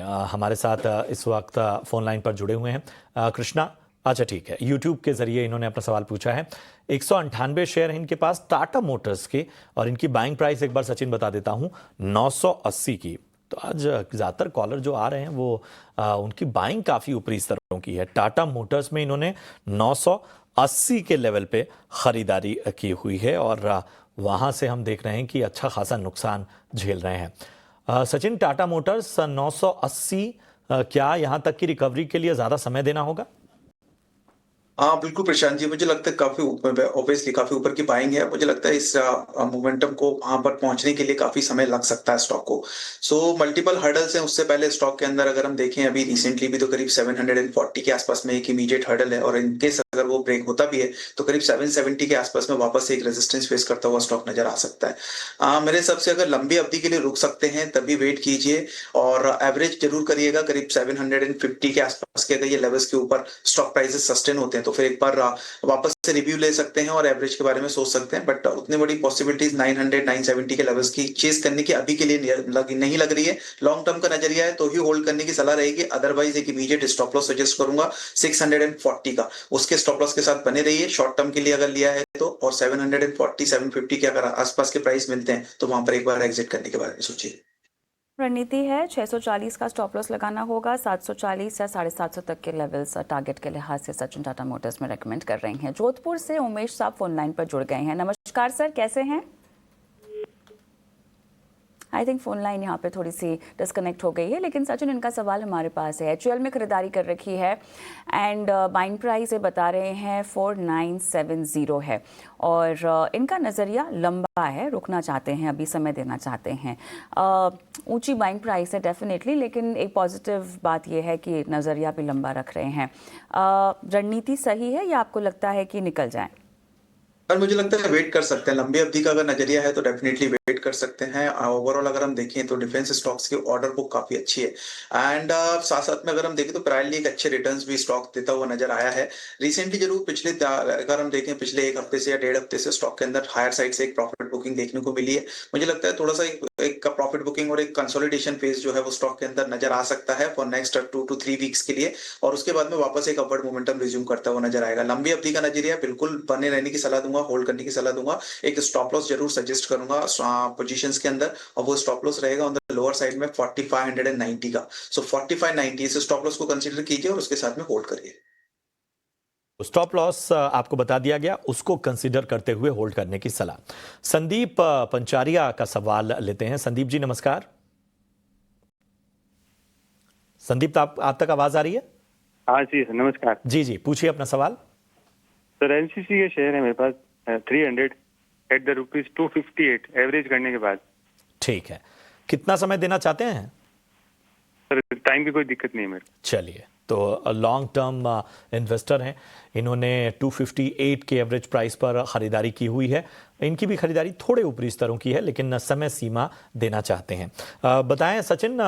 हमारे साथ इस वक्त फ़ोन लाइन पर जुड़े हुए हैं कृष्णा। अच्छा ठीक है, यूट्यूब के ज़रिए इन्होंने अपना सवाल पूछा है। 198 शेयर हैं इनके पास टाटा मोटर्स के, और इनकी बाइंग प्राइस एक बार सचिन बता देता हूं 980 की। तो आज ज़्यादातर कॉलर जो आ रहे हैं वो उनकी बाइंग काफ़ी ऊपरी स्तरों की है। टाटा मोटर्स में इन्होंने 980 के लेवल पे ख़रीदारी की हुई है, और वहाँ से हम देख रहे हैं कि अच्छा खासा नुकसान झेल रहे हैं। सचिन, टाटा मोटर्स 980, क्या यहाँ तक की रिकवरी के लिए ज़्यादा समय देना होगा? हाँ बिल्कुल प्रशांत जी, मुझे लगता है काफी ऊपर, ऑब्वियसली काफी ऊपर की बाइंग है। मुझे लगता है इस मोमेंटम को वहां पर पहुंचने के लिए काफी समय लग सकता है स्टॉक को। सो मल्टीपल हर्डल्स हैं उससे पहले स्टॉक के अंदर। अगर हम देखें अभी रिसेंटली भी तो करीब 740 के आसपास में एक इमीडिएट हर्डल है, और इनकेस अगर वो ब्रेक होता भी है तो करीब 770 के आसपास में वापस से एक रेजिस्टेंस फेस करता हुआ स्टॉक नजर आ सकता है। मेरे हिसाब से अगर लंबी अवधि के लिए रुक सकते हैं तभी वेट कीजिए, और एवरेज जरूर करिएगा करीब 750 के आसपास के। अगर ये लेवल्स के ऊपर स्टॉक प्राइसेस सस्टेन होते हैं तो फिर एक बार वापस से रिव्यू ले सकते हैं और एवरेज के बारे में सोच सकते हैं। बट उतनी बड़ी पॉसिबिलिटीज 900 970 के लेवल्स की चेस करने की अभी के लिए नहीं लग रही है। लॉन्ग टर्म का नजरिया है तो ही होल्ड करने की सलाह रहेगी। अदरवाइज एक इमीडिएट स्टॉप लॉस सजेस्ट करूंगा 640 का, उसके स्टॉप लॉस के साथ बने रहिए शॉर्ट टर्म के लिए अगर लिया है तो। और 740 750 के अगर आसपास के प्राइस मिलते हैं तो वहां पर एक बार एग्जिट करने के बारे में सोचिए। रणनीति है 640 का स्टॉप लॉस लगाना होगा, 740 या 750 तक के लेवल्स टारगेट के लिहाज से सचिन टाटा मोटर्स में रेकमेंड कर रहे हैं। जोधपुर से उमेश साहब फोन लाइन पर जुड़ गए हैं। नमस्कार सर, कैसे हैं? आई थिंक फोन लाइन यहाँ पे थोड़ी सी डिस्कनेक्ट हो गई है, लेकिन सचिन इनका सवाल हमारे पास है। एचयूएल में खरीदारी कर रखी है एंड बाइंग प्राइस ये बता रहे हैं 4970 है, और इनका नज़रिया लंबा है, रुकना चाहते हैं, अभी समय देना चाहते हैं। ऊंची बाइंग प्राइस है डेफिनेटली, लेकिन एक पॉजिटिव बात यह है कि नज़रिया भी लंबा रख रहे हैं। रणनीति सही है या आपको लगता है कि निकल जाए? और मुझे लगता है वेट कर सकते हैं। लंबी अवधि का अगर नजरिया है तो डेफिनेटली वेट कर सकते हैं। ओवरऑल अगर हम देखें तो डिफेंस स्टॉक्स की ऑर्डर बुक काफी अच्छी है, एंड साथ साथ में अगर हम देखें तो प्रायरली एक अच्छे रिटर्न्स भी स्टॉक देता हुआ नजर आया है रिसेंटली। जरूर पिछले अगर हम देखें पिछले एक हफ्ते से या 1.5 हफ्ते से स्टॉक के अंदर हायर साइड से एक प्रॉफिट बुकिंग देखने को मिली है। मुझे लगता है थोड़ा सा एक प्रॉफिट बुकिंग और एक कंसोलिडेशन फेज जो है वो स्टॉक के अंदर नजर आ सकता है फॉर नेक्स्ट 2 to 3 वीक्स के लिए, और उसके बाद में वापस एक अपवर्ड मोमेंटम रिज्यूम करता हुआ नजर आएगा। लंबी अवधि का नजरिया बिल्कुल बने रहने की सलाह दूंगा, होल्ड करने की सलाह दूंगा। एक स्टॉप लॉस जरूर सजेस्ट करूंगा पोजीशंस के अंदर, और वो स्टॉप लॉस रहेगा ऑन द लोअर साइड में 4590 का। सो 4590 से स्टॉप लॉस को कंसीडर कीजिए और उसके साथ में होल्ड करिए। स्टॉप लॉस आपको बता दिया गया, उसको कंसीडर करते हुए होल्ड करने की सलाह। संदीप पंचारिया का सवाल लेते हैं। संदीप जी नमस्कार। संदीप, आप तक आवाज आ रही है? हाँ जी नमस्कार। जी जी, पूछिए अपना सवाल। सर एनसीसी के शेयर है मेरे पास 300 एट द ₹258 एवरेज करने के बाद। ठीक है, कितना समय देना चाहते हैं? सर टाइम की कोई दिक्कत नहीं है मेरे। चलिए, तो लॉन्ग टर्म इन्वेस्टर हैं, इन्होंने 258 के एवरेज प्राइस पर खरीदारी की हुई है। इनकी भी खरीदारी थोड़े ऊपरी स्तरों की है, लेकिन समय सीमा देना चाहते हैं। बताएं सचिन,